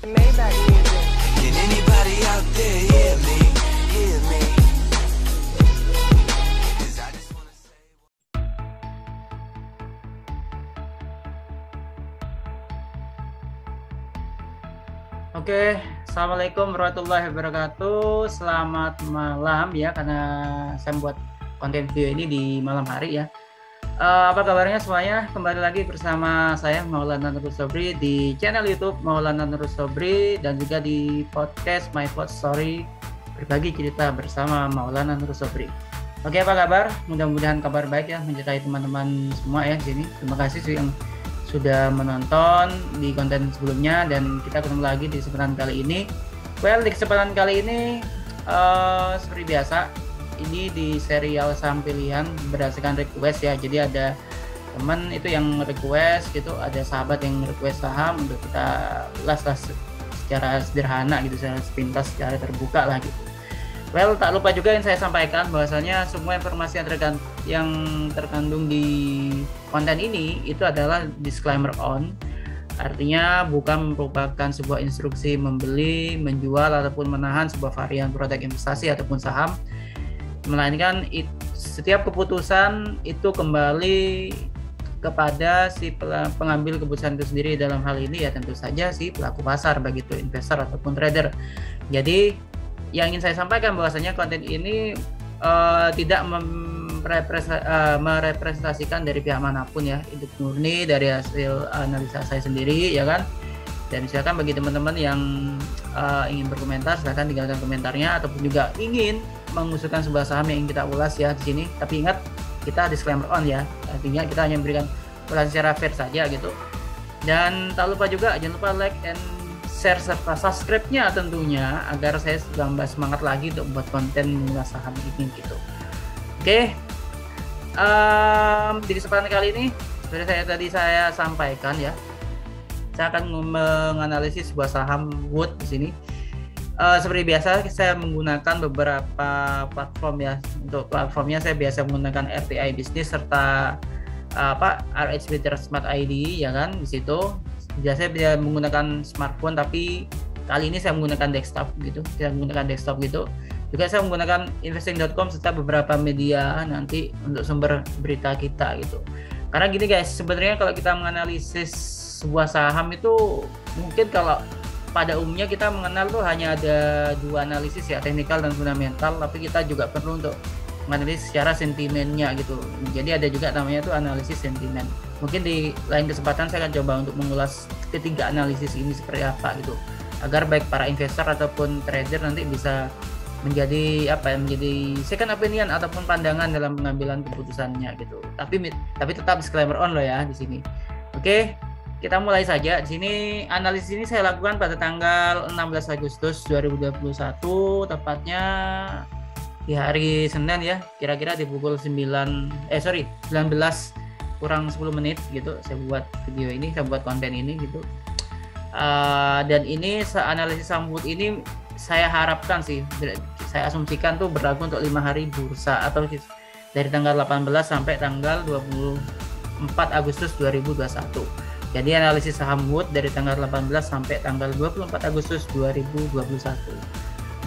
Maybach music. Can anybody out there hear me? Hear me? 'Cause I just wanna say. Oke, assalamualaikum warahmatullahi wabarakatuh. Selamat malam ya, karena saya membuat konten video ini di malam hari ya. Apa kabarnya semuanya? Kembali lagi bersama saya Maulana Nurul Sobri di channel YouTube Maulana Nurul Sobri dan juga di podcast My Pod Story, berbagi cerita bersama Maulana Nurul Sobri. Oke, apa kabar? Mudah-mudahan kabar baik ya, menyertai teman-teman semua ya di sini. Terima kasih yang sudah menonton di konten sebelumnya dan kita ketemu lagi di kesempatan kali ini. Di kesempatan kali ini seperti biasa, ini di serial saham pilihan berdasarkan request ya. Jadi ada teman itu yang request gitu, ada sahabat yang request saham untuk kita ulas secara sederhana gitu, secara sepintas, secara terbuka lah gitu. Tak lupa juga yang saya sampaikan bahwasanya semua informasi yang terkandung di konten ini itu adalah disclaimer on. Artinya bukan merupakan sebuah instruksi membeli, menjual ataupun menahan sebuah varian produk investasi ataupun saham, melainkan setiap keputusan itu kembali kepada si pengambil keputusan itu sendiri. Dalam hal ini ya tentu saja si pelaku pasar, baik itu investor ataupun trader. Jadi yang ingin saya sampaikan bahwasanya konten ini tidak merepresentasikan dari pihak manapun ya, itu murni dari hasil analisa saya sendiri ya kan. Dan silakan bagi teman-teman yang ingin berkomentar silakan tinggalkan komentarnya, ataupun juga ingin mengusulkan sebuah saham yang ingin kita ulas ya di sini. Tapi ingat, kita disclaimer on ya, artinya kita hanya memberikan ulasan secara fair saja gitu. Dan tak lupa juga jangan lupa like and share serta subscribe-nya tentunya, agar saya tambah semangat lagi untuk membuat konten mengulas saham ini gitu. Oke, di kesempatan kali ini seperti saya sampaikan ya, saya akan menganalisis sebuah saham Wood di sini. Seperti biasa saya menggunakan beberapa platform ya. Untuk platformnya saya biasa menggunakan RTI Business serta RHB Smart ID ya kan. Di situ biasanya dia menggunakan smartphone, tapi kali ini saya menggunakan desktop gitu. Juga saya menggunakan investing.com serta beberapa media nanti untuk sumber berita kita gitu. Karena gini guys, sebenarnya kalau kita menganalisis sebuah saham itu mungkin kalau pada umumnya kita mengenal tuh hanya ada dua analisis ya, teknikal dan fundamental, tapi kita juga perlu untuk menganalisis secara sentimennya gitu. Jadi ada juga namanya tuh analisis sentimen. Mungkin di lain kesempatan saya akan coba untuk mengulas ketiga analisis ini seperti apa gitu, agar baik para investor ataupun trader nanti bisa menjadi second opinion ataupun pandangan dalam pengambilan keputusannya gitu. Tapi tetap disclaimer on loh ya di sini. Oke, kita mulai saja. Di sini analisis ini saya lakukan pada tanggal 16 Agustus 2021, tepatnya di hari Senin ya, kira-kira di pukul 19 kurang 10 menit gitu. Saya buat video ini, saya buat konten ini gitu. Dan ini analisis saham Wood ini saya harapkan sih, saya asumsikan tuh berlaku untuk 5 hari bursa atau dari tanggal 18 sampai tanggal 24 Agustus 2021. Jadi analisis saham Wood dari tanggal 18 sampai tanggal 24 Agustus 2021.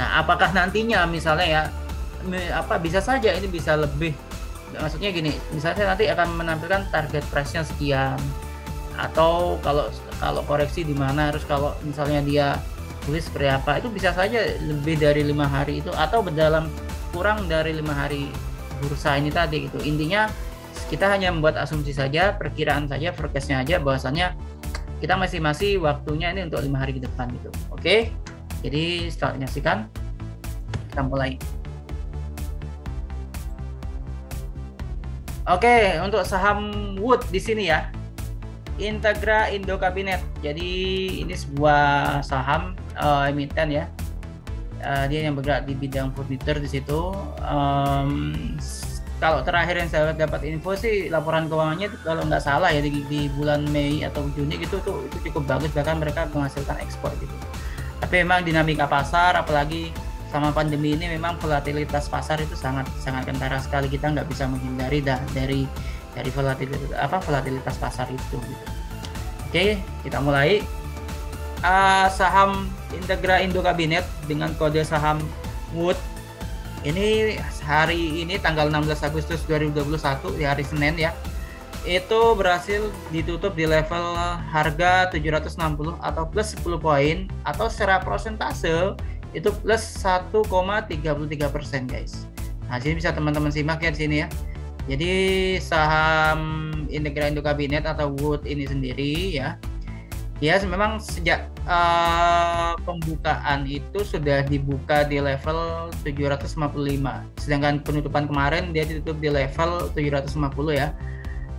Nah, apakah nantinya misalnya ya bisa saja ini bisa lebih, maksudnya gini, misalnya nanti akan menampilkan target price-nya sekian, atau kalau koreksi di mana, harus kalau misalnya dia tulis seperti apa, itu bisa saja lebih dari 5 hari itu, atau berdalam kurang dari 5 hari bursa ini tadi gitu. Intinya kita hanya membuat asumsi saja, perkiraan saja, forecast-nya aja, bahwasannya kita masih waktunya ini untuk 5 hari ke depan gitu. Oke, jadi setelah menyaksikan kita mulai. Oke, untuk saham Wood di sini ya, Integra Indo Cabinet. Jadi ini sebuah saham emiten ya. Dia yang bergerak di bidang furniture di situ. Kalau terakhir yang saya dapat info sih, laporan keuangannya itu kalau nggak salah ya di bulan Mei atau Juni gitu tuh itu cukup bagus, bahkan mereka menghasilkan ekspor gitu. Tapi memang dinamika pasar, apalagi sama pandemi ini, memang volatilitas pasar itu sangat kentara sekali. Kita nggak bisa menghindari dari volatilitas pasar itu gitu. Oke, kita mulai. saham Integra Indo Kabinet dengan kode saham Wood ini hari ini tanggal 16 Agustus 2021 di hari Senin ya, itu berhasil ditutup di level harga 760 atau plus 10 poin, atau secara persentase itu plus 1,33% guys. Nah, sini bisa teman-teman simak ya di sini ya. Jadi saham Integra Indo Kabinet atau Wood ini sendiri ya, dia memang sejak pembukaan itu sudah dibuka di level 755, sedangkan penutupan kemarin dia ditutup di level 750 ya.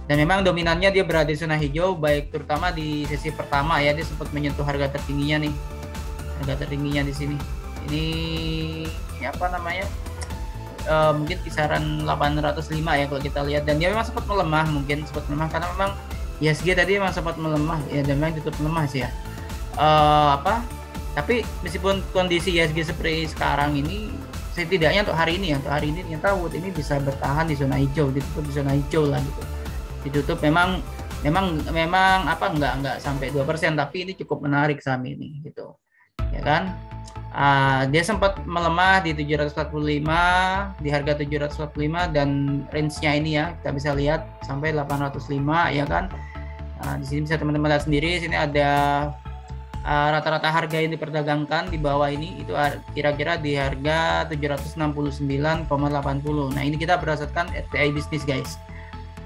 Dan memang dominannya dia berada di zona hijau, baik terutama di sesi pertama ya, dia sempat menyentuh harga tertingginya nih, harga tertingginya di sini. Ini apa namanya? Mungkin kisaran 805 ya kalau kita lihat, dan dia memang sempat melemah, karena memang IHSG tadi memang sempat melemah ya, dan memang tutup melemah sih ya. Tapi meskipun kondisi IHSG seperti sekarang ini, setidaknya untuk hari ini ternyata Wood ini bisa bertahan di zona hijau, ditutup di zona hijau lah gitu. Ditutup memang enggak sampai 2%, tapi ini cukup menarik saham ini gitu. Ya kan? Dia sempat melemah di 745, di harga 745, dan range-nya ini ya kita bisa lihat sampai 805 ya kan. Di sini bisa teman-teman lihat sendiri, sini ada rata-rata harga yang diperdagangkan di bawah ini itu kira-kira di harga 769,80. Nah, ini kita berdasarkan RTI bisnis guys.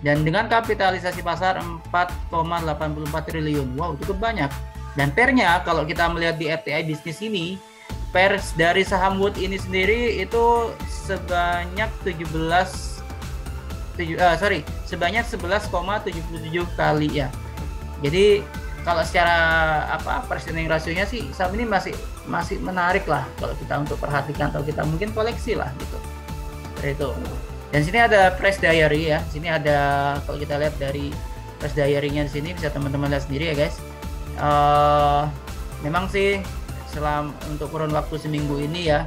Dan dengan kapitalisasi pasar 4,84 triliun. Wow, cukup banyak. Dan pairnya kalau kita melihat di RTI bisnis ini, pairs dari saham Wood ini sendiri itu sebanyak 11,77 kali ya. Jadi kalau secara price earning ratio-nya sih saham ini masih menarik lah kalau kita untuk perhatikan, atau kita mungkin koleksi lah gitu. Seperti itu. Dan sini ada price diary ya. Sini ada, kalau kita lihat dari price diary-nya di sini bisa teman-teman lihat sendiri ya guys. Memang sih untuk kurun waktu seminggu ini ya,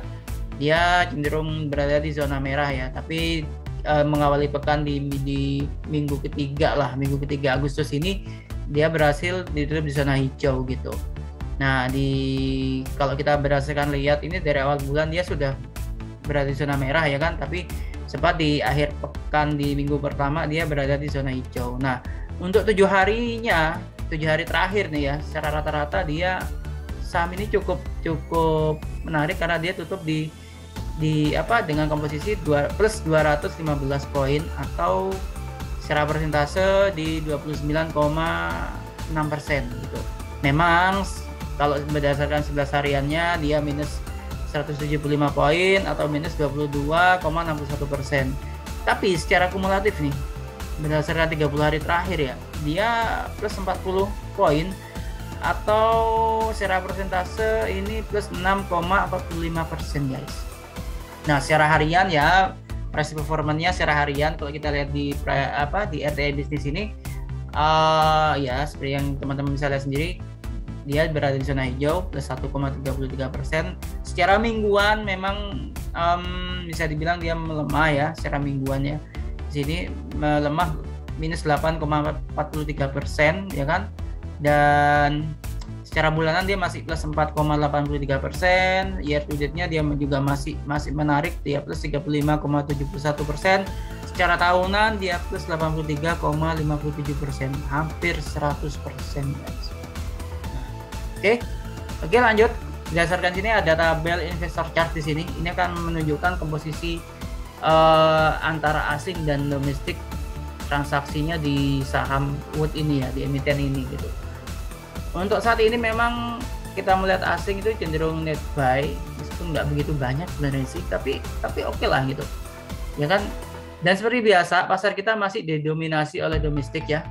dia cenderung berada di zona merah ya, tapi mengawali pekan di minggu ketiga Agustus ini dia berhasil ditutup di zona hijau gitu. Nah, kalau kita berdasarkan lihat ini dari awal bulan dia sudah berada di zona merah ya kan, tapi sempat di akhir pekan di minggu pertama dia berada di zona hijau. Nah, untuk 7 hari terakhir nih ya, secara rata-rata dia saham ini cukup menarik karena dia tutup dengan komposisi plus 215 poin, atau secara persentase di 29,6% gitu. Memang kalau berdasarkan 11 hariannya dia minus 175 poin atau minus 22,61%. Tapi secara kumulatif nih, berdasarkan 30 hari terakhir ya, dia plus 40 poin atau secara persentase ini plus 6,45% guys. Nah, secara harian ya, price performance-nya secara harian kalau kita lihat di RTI bisnis ini ya seperti yang teman-teman bisa lihat sendiri, dia berada di zona hijau plus 1,33%. Secara mingguan memang bisa dibilang dia melemah ya secara mingguannya. Di sini melemah minus 8,43% ya kan. Dan secara bulanan dia masih plus 4,83%. Year to date-nya dia juga masih menarik, dia plus 35,71%. Secara tahunan dia plus 83,57%, hampir 100% guys. Oke, lanjut. Berdasarkan sini ada tabel investor chart di sini. Ini akan menunjukkan komposisi antara asing dan domestik transaksinya di saham Wood ini ya, di emiten ini gitu. Untuk saat ini memang kita melihat asing itu cenderung net buy, meskipun nggak begitu banyak sebenarnya sih, tapi oke lah gitu, ya kan. Dan seperti biasa pasar kita masih didominasi oleh domestik ya.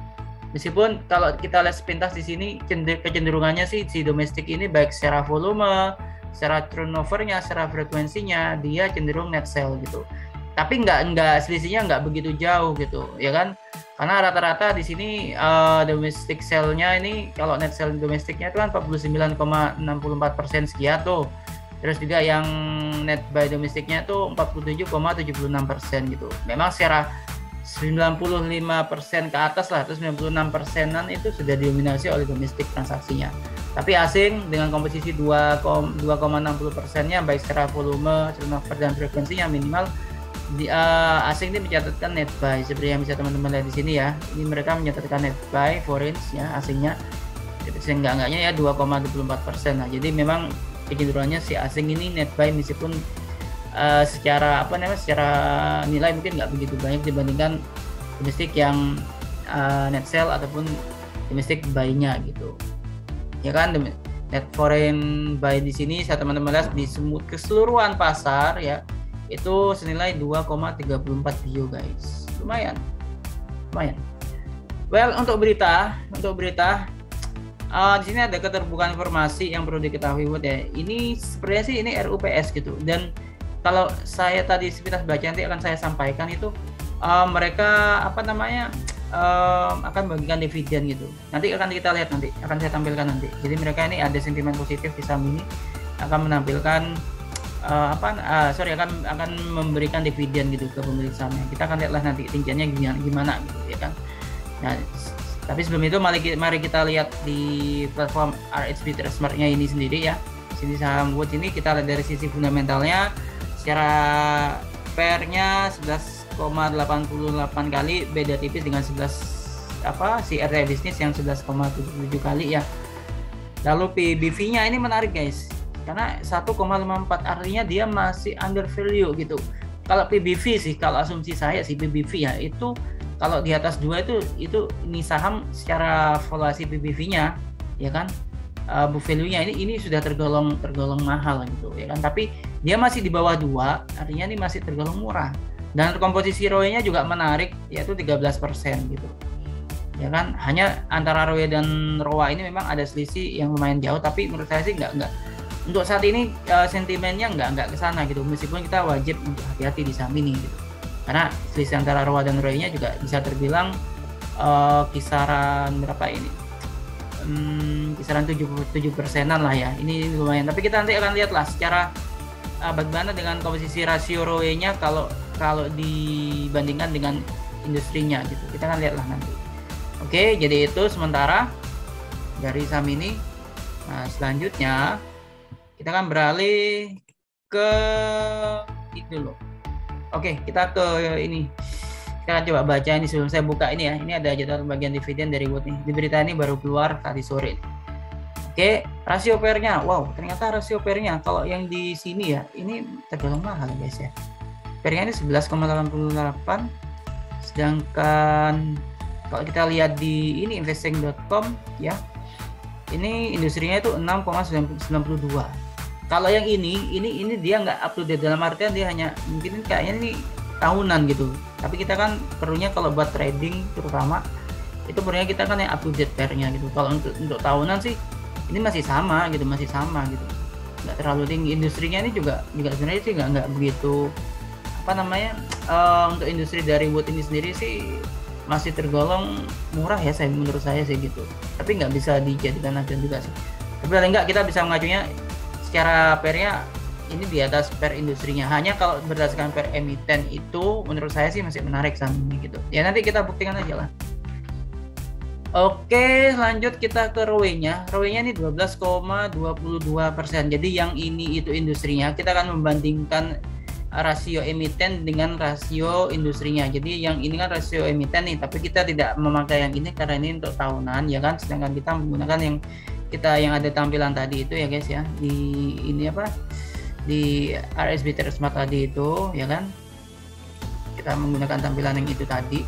Meskipun kalau kita lihat sepintas di sini kecenderungannya sih si domestik ini baik secara volume, secara turnovernya, secara frekuensinya dia cenderung net sell gitu. Tapi nggak selisihnya nggak begitu jauh gitu, ya kan? Karena rata-rata di sini domestic sell-nya ini kalau net sell domestiknya itu kan 49,64% sekian tuh. Terus juga yang net buy domestiknya itu 47,76% gitu. Memang secara 95% ke atas lah, terus 96%-an itu sudah didominasi oleh domestik transaksinya. Tapi asing dengan komposisi 2,60%-nya baik secara volume, turnover dan frekuensinya minimal asing ini mencatatkan net buy seperti yang bisa teman-teman lihat di sini ya. Ini mereka mencatatkan net buy foreign ya asingnya seenggak-enggaknya ya 2,24%. Nah, jadi memang kecenderungannya si asing ini net buy meskipun secara secara nilai mungkin nggak begitu banyak dibandingkan domestik yang net sell ataupun domestik buy-nya gitu. Ya kan, net foreign buy di sini saya teman-teman lihat di keseluruhan pasar ya itu senilai 2,34 bio guys. Lumayan. Well, untuk berita di sini ada keterbukaan informasi yang perlu diketahui buat ya. Ini sebenarnya sih ini RUPS gitu. Dan kalau saya tadi sekitar baca nanti akan saya sampaikan itu mereka akan bagikan dividen gitu. Nanti akan kita lihat nanti, akan saya tampilkan nanti. Jadi mereka ini ada sentimen positif di saham ini akan menampilkan akan memberikan dividen gitu ke pemilik sahamnya. Kita akan lihatlah nanti rinciannya gimana gitu ya kan. Nah, tapi sebelum itu mari kita lihat di platform RHB Trustmark-nya ini sendiri ya. Sini saham Wood ini kita lihat dari sisi fundamentalnya secara pair-nya 11,88 kali, beda tipis dengan 11 si RT bisnis yang 11,77 kali ya. Lalu PBV-nya ini menarik guys. Karena 1,54 artinya dia masih under value gitu. Kalau PBV sih, kalau asumsi saya sih PBV ya itu kalau di atas 2 itu ini saham secara valuasi PBV-nya ya kan book value-nya ini sudah tergolong mahal gitu ya kan. Tapi dia masih di bawah 2, artinya ini masih tergolong murah. Dan komposisi ROE-nya juga menarik yaitu 13% gitu. Ya kan, hanya antara ROE dan ROA ini memang ada selisih yang lumayan jauh, tapi menurut saya sih enggak untuk saat ini sentimennya enggak ke sana gitu, meskipun kita wajib untuk hati-hati di saham ini gitu. Karena selisih antara ROA dan ROE-nya juga bisa terbilang kisaran berapa ini? Kisaran 77%-an lah ya. Ini lumayan. Tapi kita nanti akan lihat lah secara bagaimana dengan komposisi rasio ROE-nya kalau dibandingkan dengan industrinya gitu. Kita akan lihat lah nanti. Oke, jadi itu sementara dari saham ini. Nah, selanjutnya kita akan beralih ke itu loh. Oke, kita ke ini. Kita akan coba baca ini sebelum saya buka ini ya. Ini ada jadwal pembagian dividen dari Wood nih. Di berita ini baru keluar tadi sore. Oke, rasio pair-nya. Wow, ternyata rasio pair-nya kalau yang di sini ya, ini tergolong mahal guys ya. Pair-nya ini 11,88. Sedangkan kalau kita lihat di ini investing.com ya. Ini industrinya itu 6,92. Kalau yang ini dia nggak up to date, dalam artian dia hanya mungkin kayaknya ini tahunan gitu. Tapi kita kan perlunya kalau buat trading terutama itu perlunya kita kan yang up to date pair-nya gitu. Kalau untuk tahunan sih ini masih sama gitu. Nggak terlalu tinggi. Industrinya ini juga sebenarnya sih nggak begitu untuk industri dari Wood ini sendiri sih masih tergolong murah ya menurut saya sih gitu. Tapi nggak bisa dijadikan acuan juga sih. Tapi paling nggak kita bisa mengacunya secara pair-nya ini di atas pair industrinya. Hanya kalau berdasarkan pair emiten itu menurut saya sih masih menarik saham ini gitu. Ya nanti kita buktikan aja lah. Oke, lanjut kita ke ROE-nya. ROE-nya ini 12,22%. Jadi yang ini itu industrinya. Kita akan membandingkan rasio emiten dengan rasio industrinya. Jadi yang ini kan rasio emiten nih, tapi kita tidak memakai yang ini karena ini untuk tahunan ya kan. Sedangkan kita menggunakan yang ada tampilan tadi itu ya guys ya. Di ini di RHB Trustmark tadi itu ya kan. Kita menggunakan tampilan yang itu tadi.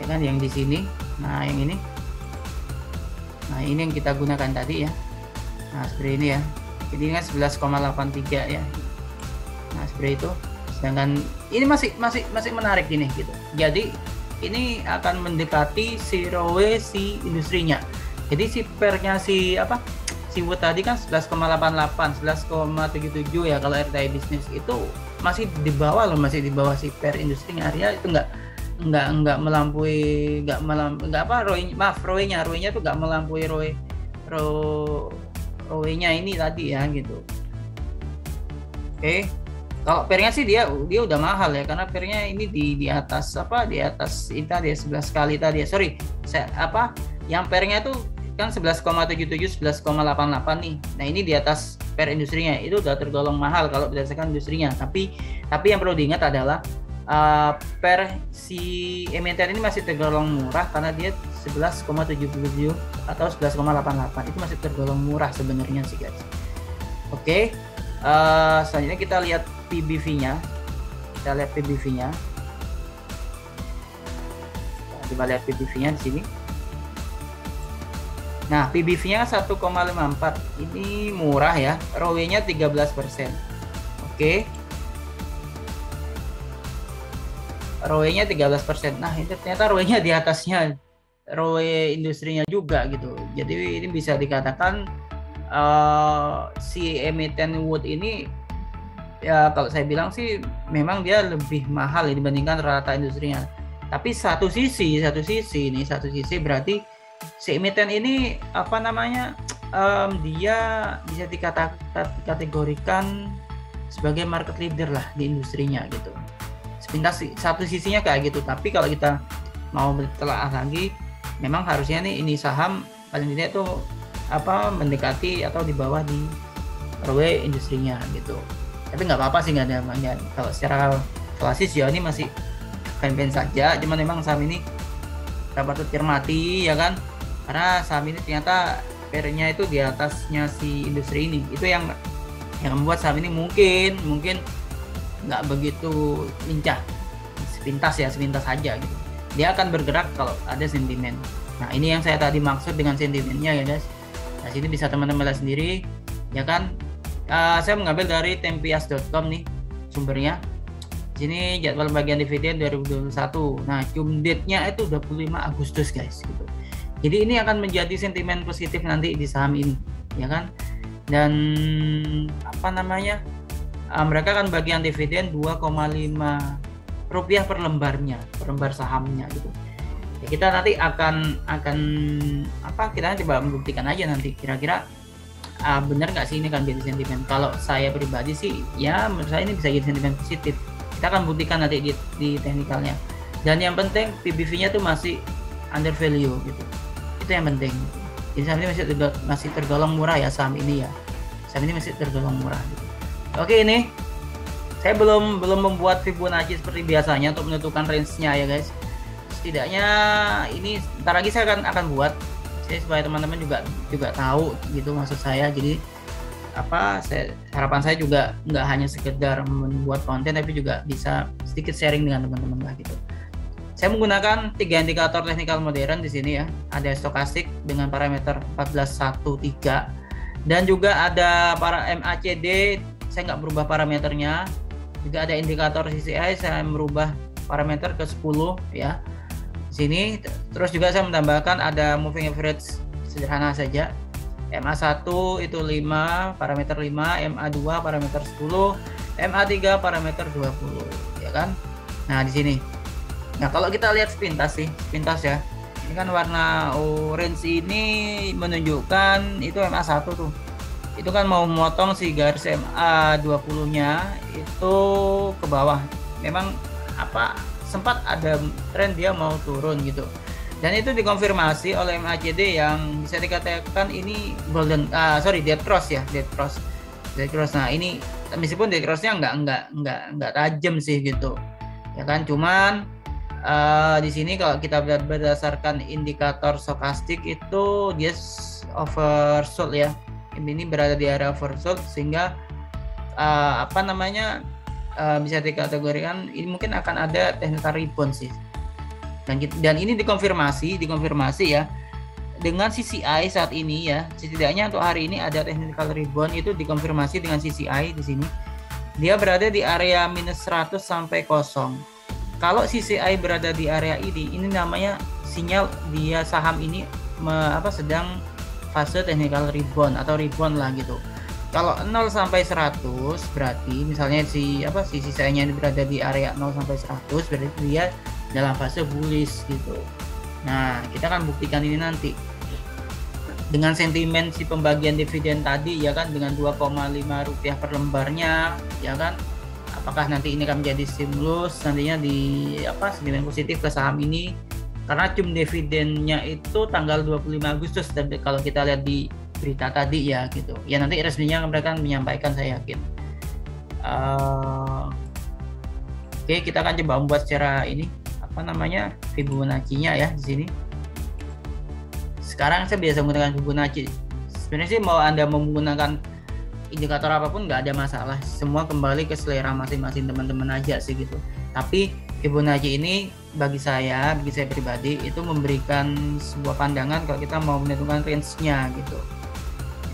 Ya kan yang di sini. Nah, yang ini. Nah, ini yang kita gunakan tadi ya. Nah, seperti ini ya. Jadi ini kan 11,83 ya. Nah, seperti itu. Sedangkan ini masih menarik ini gitu. Jadi ini akan mendekati si ROE si industrinya. Jadi si pair-nya si Wood tadi kan 11,88, 11,77 ya kalau RTI bisnis itu masih di bawah loh, masih di bawah si pair industrinya. Artinya itu nggak melampaui ROE-nya tuh nggak melampaui ROE-nya ini tadi ya gitu. Oke. Kalau pair-nya sih dia udah mahal ya, karena pair-nya ini di atas di atas itu dia 11 kali tadi ya. Sorry, yang pair-nya tuh kan 11,77, 11,88 nih. Nah, ini di atas per industrinya. Itu udah tergolong mahal kalau berdasarkan industrinya. Tapi yang perlu diingat adalah per si emiten ini masih tergolong murah karena dia 11,77 atau 11,88. Itu masih tergolong murah sebenarnya sih, guys. Oke. Selanjutnya kita lihat PBV-nya. Kita lihat PBV-nya. Coba lihat PBV-nya di sini. Nah, PBV-nya 1,54. Ini murah ya. ROE-nya 13%. Oke. ROE-nya 13%. Nah, itu ternyata ROE-nya di atasnya ROE industrinya juga gitu. Jadi ini bisa dikatakan si emiten Wood ini ya kalau saya bilang sih memang dia lebih mahal dibandingkan rata industrinya. Tapi satu sisi berarti si emiten ini apa namanya dia bisa dikategorikan sebagai market leader lah di industrinya gitu. Sepintas satu sisinya kayak gitu. Tapi kalau kita mau bertelaah lagi, memang harusnya nih ini saham paling tidak tuh mendekati atau di bawah di ROE industrinya gitu. Tapi nggak apa-apa sih, nggak ada banyak. Kalau secara klasis ya ini masih fine-fine saja. Cuman memang saham ini dapat cermati ya kan, karena saham ini ternyata PR-nya itu di atasnya si industri ini. Itu yang membuat saham ini mungkin nggak begitu lincah, sepintas saja gitu. Dia akan bergerak kalau ada sentimen. Nah, ini yang saya tadi maksud dengan sentimennya ya guys. Nah, sini bisa teman-teman lihat sendiri ya kan. Saya mengambil dari tempias.com nih sumbernya. Sini jadwal bagian dividen 2021. Nah, cum date-nya itu 25 Agustus guys gitu. Jadi ini akan menjadi sentimen positif nanti di saham ini ya kan. Dan mereka akan bagian dividen 2,5 rupiah per lembarnya, per lembar sahamnya gitu. Ya, kita nanti akan kita coba membuktikan aja nanti kira-kira benar nggak sih ini kan jadi sentimen. Kalau saya pribadi sih ya menurut saya ini bisa jadi sentimen positif. Kita akan buktikan nanti di teknikalnya. Dan yang penting PBV-nya tuh masih under value gitu. Itu yang penting. Jadi saham ini masih tergolong murah ya saham ini ya. Saham ini masih tergolong murah gitu. Oke, ini saya belum membuat Fibonacci seperti biasanya untuk menentukan range-nya ya guys. Setidaknya ini ntar lagi saya akan buat supaya teman-teman juga tahu gitu maksud saya. Jadi harapan saya juga nggak hanya sekedar membuat konten tapi juga bisa sedikit sharing dengan teman-teman lah gitu. Saya menggunakan 3 indikator teknikal modern di sini ya. Ada stokastik dengan parameter 1413 dan juga ada para MACD. Saya nggak berubah parameternya. Juga ada indikator CCI, saya merubah parameter ke 10 ya. Di sini terus juga saya menambahkan ada moving average sederhana saja. MA1 itu 5, parameter 5, MA2 parameter 10, MA3 parameter 20 ya kan. Nah, di sini. Nah, kalau kita lihat sepintas ya. Ini kan warna orange ini menunjukkan itu MA1 tuh. Itu kan mau memotong si garis MA20-nya itu ke bawah. Memang sempat ada tren dia mau turun gitu. Dan itu dikonfirmasi oleh MACD yang bisa dikatakan ini dead cross ya, dead cross. Nah, ini meskipun dead cross-nya enggak tajam sih gitu. Ya kan, cuman di sini kalau kita berdasarkan indikator stokastik itu dia oversold ya. Ini berada di area oversold sehingga bisa dikategorikan ini mungkin akan ada technical rebound sih. Dan ini dikonfirmasi ya dengan CCI saat ini ya. Setidaknya untuk hari ini ada technical rebound, itu dikonfirmasi dengan CCI di sini. Dia berada di area minus 100 sampai kosong. Kalau CCI berada di area ini namanya sinyal dia saham ini sedang fase technical rebound atau rebound lah gitu. Kalau 0 sampai 100 berarti misalnya si CCI-nya ini berada di area 0 sampai 100 berarti dia dalam fase bullish gitu. Nah, kita akan buktikan ini nanti dengan sentimen si pembagian dividen tadi ya kan, dengan 2,5 rupiah per lembarnya ya kan. Apakah nanti ini akan menjadi stimulus nantinya di sentimen positif ke saham ini karena cum dividennya itu tanggal 25 Agustus kalau kita lihat di berita tadi ya gitu. Ya nanti resminya mereka akan menyampaikan, saya yakin. Oke, kita akan coba membuat secara ini apa namanya Fibonacci-nya ya di sini. Sekarang saya biasa menggunakan Fibonacci. Sebenarnya sih mau Anda menggunakan indikator apapun nggak ada masalah. Semua kembali ke selera masing-masing teman-teman aja sih gitu. Tapi Fibonacci ini bagi saya pribadi itu memberikan sebuah pandangan kalau kita mau menentukan range-nya gitu.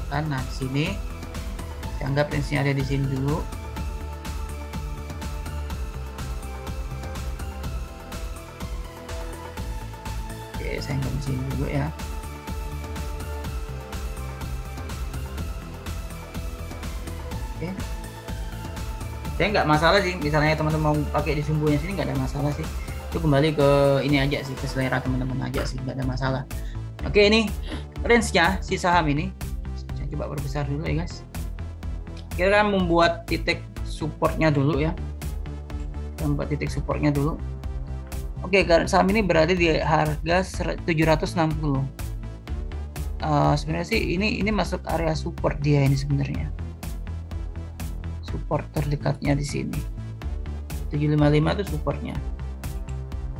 Kan, nah di sini saya anggap range-nya ada di sini dulu. Oke, saya anggap di sini dulu ya. Oke. Saya nggak masalah sih, misalnya teman-teman mau pakai di sumbunya sini nggak ada masalah sih. Itu kembali ke ini aja sih, ke selera teman-teman aja sih, nggak ada masalah. Oke, ini range-nya si saham ini. Saya coba perbesar dulu ya guys. Kita akan membuat titik supportnya dulu ya. Kita membuat titik supportnya dulu. Oke, saham ini berada di harga 760. Sebenarnya sih ini masuk area support dia ini sebenarnya. Support terdekatnya di sini 755 itu supportnya.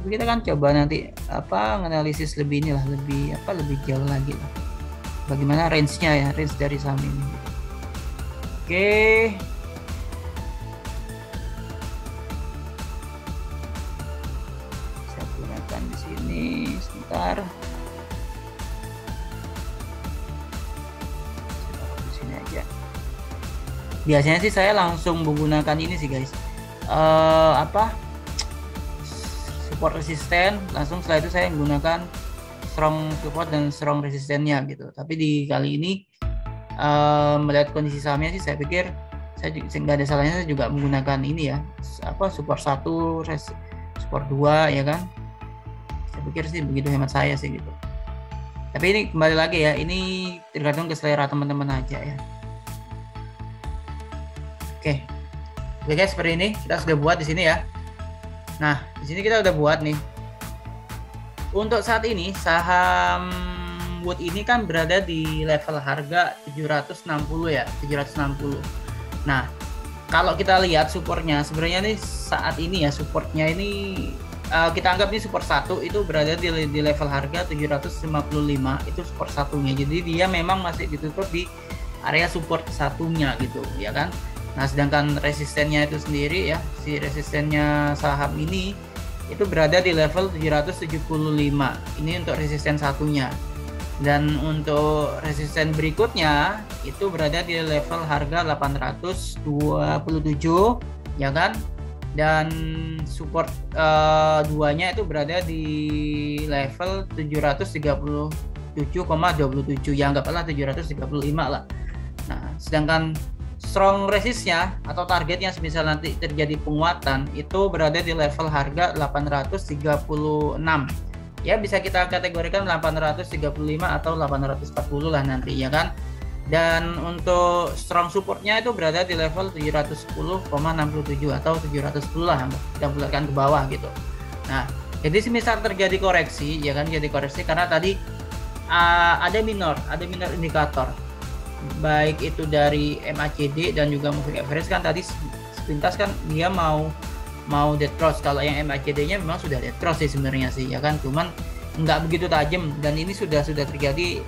Tapi kita kan coba nanti analisis lebih inilah, lebih jauh lagi lah. Bagaimana range-nya ya, range dari saham ini. Oke. Saya gunakan di sini sebentar. Di sini aja. Biasanya sih saya langsung menggunakan ini sih guys, support resisten, langsung setelah itu saya menggunakan strong support dan strong resistennya gitu. Tapi di kali ini melihat kondisi sahamnya sih saya pikir saya nggak ada salahnya saya juga menggunakan ini ya, support 1, support 2 ya kan. Saya pikir sih begitu, hemat saya sih gitu. Tapi ini kembali lagi ya, ini tergantung ke selera teman-teman aja ya. Oke, guys, seperti ini kita sudah buat di sini ya. Nah, di sini kita udah buat nih. Untuk saat ini saham Wood ini kan berada di level harga 760 ya, 760. Nah, kalau kita lihat supportnya sebenarnya nih saat ini ya, supportnya ini kita anggap ini support 1 itu berada di level harga 755, itu support satunya. Jadi dia memang masih ditutup di area support satunya gitu ya kan. Nah, sedangkan resistennya itu sendiri ya, si resistennya saham ini itu berada di level 775. Ini untuk resisten satunya. Dan untuk resisten berikutnya itu berada di level harga 827 ya kan. Dan support duanya itu berada di level 737,27 ya, anggaplah 735 lah. Nah, sedangkan strong resistnya atau targetnya semisal nanti terjadi penguatan itu berada di level harga 836 ya, bisa kita kategorikan 835 atau 840 lah nanti ya kan. Dan untuk strong supportnya itu berada di level 710,67 atau 710 lah, kita bulatkan ke bawah gitu. Nah, jadi semisal terjadi koreksi ya kan, jadi koreksi karena tadi ada minor indikator, baik itu dari MACD dan juga moving average kan tadi sepintas kan dia mau dead cross. Kalau yang MACD-nya memang sudah dead cross sih sebenarnya sih ya kan, cuman nggak begitu tajam. Dan ini sudah terjadi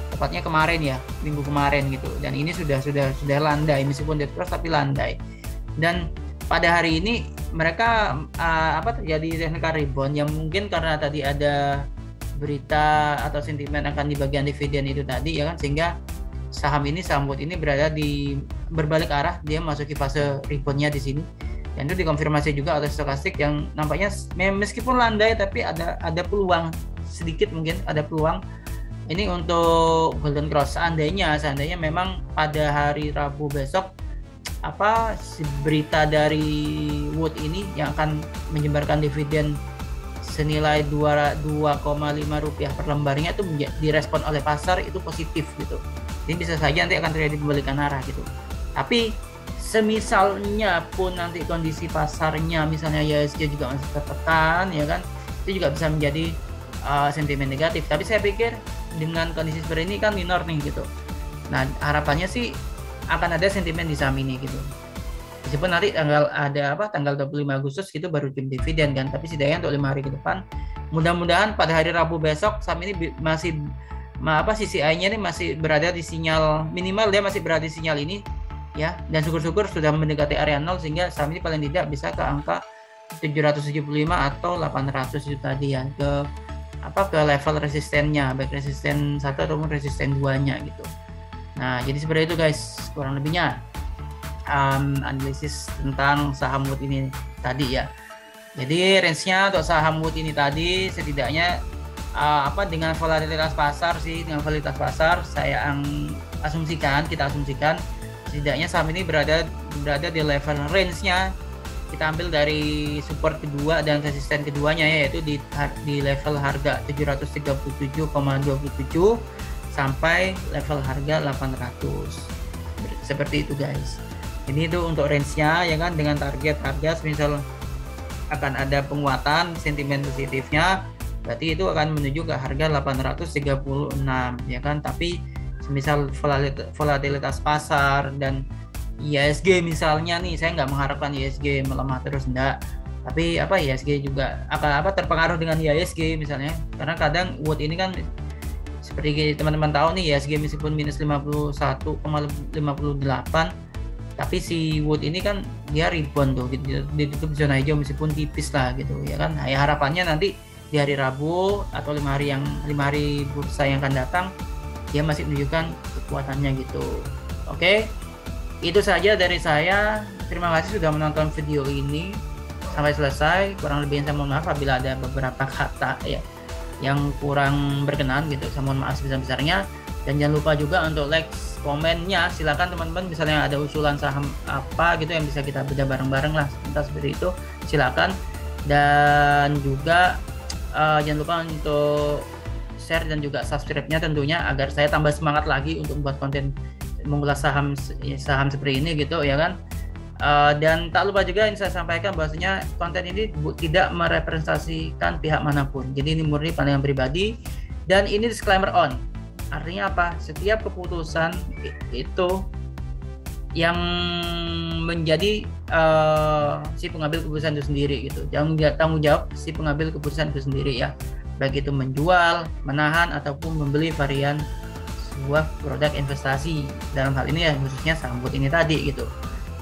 tepatnya kemarin ya, minggu kemarin gitu. Dan ini sudah landai, meskipun dead cross tapi landai. Dan pada hari ini mereka terjadi technical rebound yang mungkin karena tadi ada berita atau sentimen akan di bagian dividen itu tadi ya kan, sehingga saham Wood ini berada di berbalik arah, dia masuki fase reboundnya di sini. Dan itu dikonfirmasi juga oleh stokastik yang nampaknya meskipun landai tapi ada peluang sedikit, mungkin ada peluang ini untuk golden cross seandainya memang pada hari Rabu besok berita dari Wood ini yang akan menyebarkan dividen senilai 2,5 rupiah per lembarnya itu direspon oleh pasar itu positif gitu. Ini bisa saja nanti akan terjadi pembalikan arah gitu. Tapi semisalnya pun nanti kondisi pasarnya misalnya IHSG juga masih tertekan ya kan, itu juga bisa menjadi sentimen negatif. Tapi saya pikir dengan kondisi seperti ini kan minor nih gitu. Nah, harapannya sih akan ada sentimen di saham ini gitu. Meskipun nanti tanggal 25 Agustus itu baru jam dividen kan, tapi setidaknya untuk 5 hari ke depan mudah-mudahan pada hari Rabu besok saham ini masih CCI-nya ini masih berada di sinyal minimal, dia masih berada di sinyal ini ya, dan syukur-syukur sudah mendekati area 0 sehingga saham ini paling tidak bisa ke angka 775 atau 800 itu tadi ya, ke level resistennya, baik resisten 1 ataupun resisten 2-nya gitu. Nah, jadi seperti itu guys kurang lebihnya analisis tentang saham Wood ini tadi ya. Jadi range-nya untuk saham Wood ini tadi setidaknya dengan volatilitas pasar kita asumsikan setidaknya saham ini berada di level range-nya, kita ambil dari support kedua dan resisten keduanya, yaitu di level harga 737,27 sampai level harga 800. Seperti itu guys. Ini itu untuk range-nya ya kan, dengan target harga misal akan ada penguatan sentimen positifnya, berarti itu akan menuju ke harga 836 ya kan. Tapi misal volatilitas pasar dan IHSG misalnya nih, saya nggak mengharapkan IHSG melemah terus, enggak, tapi IHSG juga akan terpengaruh dengan IHSG misalnya, karena kadang Wood ini kan seperti teman-teman tahu nih, IHSG meskipun minus 51,58, tapi si Wood ini kan dia rebound tuh, ditutup zona hijau meskipun tipis lah gitu ya kan. Nah, ya harapannya nanti di hari Rabu atau 5 hari bursa yang akan datang dia masih menunjukkan kekuatannya gitu. Oke, itu saja dari saya. Terima kasih sudah menonton video ini sampai selesai. Kurang lebihnya saya mohon maaf apabila ada beberapa kata ya yang kurang berkenan gitu, saya mohon maaf sebesar-besarnya. Dan jangan lupa juga untuk like, komennya, silakan teman-teman, misalnya ada usulan saham apa gitu yang bisa kita bedah bareng-bareng lah, entah seperti itu, silakan. Dan juga jangan lupa untuk share dan juga subscribe-nya tentunya, agar saya tambah semangat lagi untuk membuat konten mengulas saham seperti ini gitu ya kan. Dan tak lupa juga yang saya sampaikan bahwasanya konten ini tidak merepresentasikan pihak manapun, jadi ini murni pandangan pribadi. Dan ini disclaimer on, artinya apa? Setiap keputusan itu yang menjadi si pengambil keputusan itu sendiri gitu. Jangan tanggung jawab si pengambil keputusan itu sendiri ya, baik itu menjual, menahan ataupun membeli varian sebuah produk investasi, dalam hal ini ya khususnya saham Wood ini tadi gitu.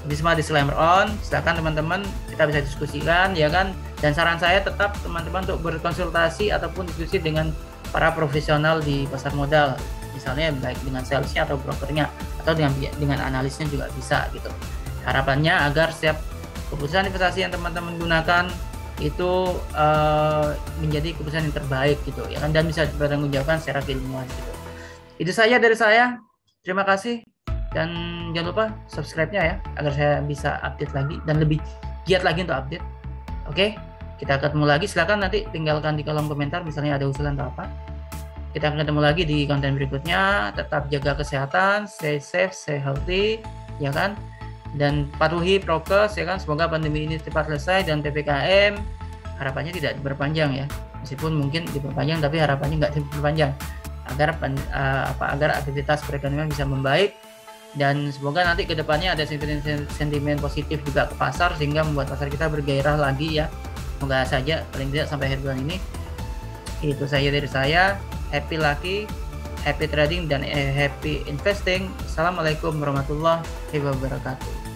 Jadi semua disclaimer on, silakan teman-teman kita bisa diskusikan ya kan. Dan saran saya tetap teman-teman untuk berkonsultasi ataupun diskusi dengan para profesional di pasar modal, misalnya baik dengan salesnya atau brokernya atau dengan analisnya juga bisa gitu. Harapannya agar setiap keputusan investasi yang teman-teman gunakan itu menjadi keputusan yang terbaik gitu ya kan, dan bisa dipertanggungjawabkan secara keilmuan gitu. Itu saja dari saya. Terima kasih dan jangan lupa subscribe-nya ya, agar saya bisa update lagi dan lebih giat lagi untuk update. Oke, kita ketemu lagi. Silakan nanti tinggalkan di kolom komentar misalnya ada usulan atau apa. Kita akan ketemu lagi di konten berikutnya. Tetap jaga kesehatan, stay safe, stay healthy ya kan, dan patuhi prokes ya kan. Semoga pandemi ini cepat selesai dan PPKM harapannya tidak diperpanjang ya, meskipun mungkin diperpanjang tapi harapannya nggak diperpanjang, agar aktivitas perekonomian bisa membaik. Dan semoga nanti kedepannya ada sentimen positif juga ke pasar sehingga membuat pasar kita bergairah lagi ya. Semoga saja paling tidak sampai akhir bulan ini. Itu saja dari saya. Happy lucky, happy trading dan happy investing. Assalamualaikum warahmatullahi wabarakatuh.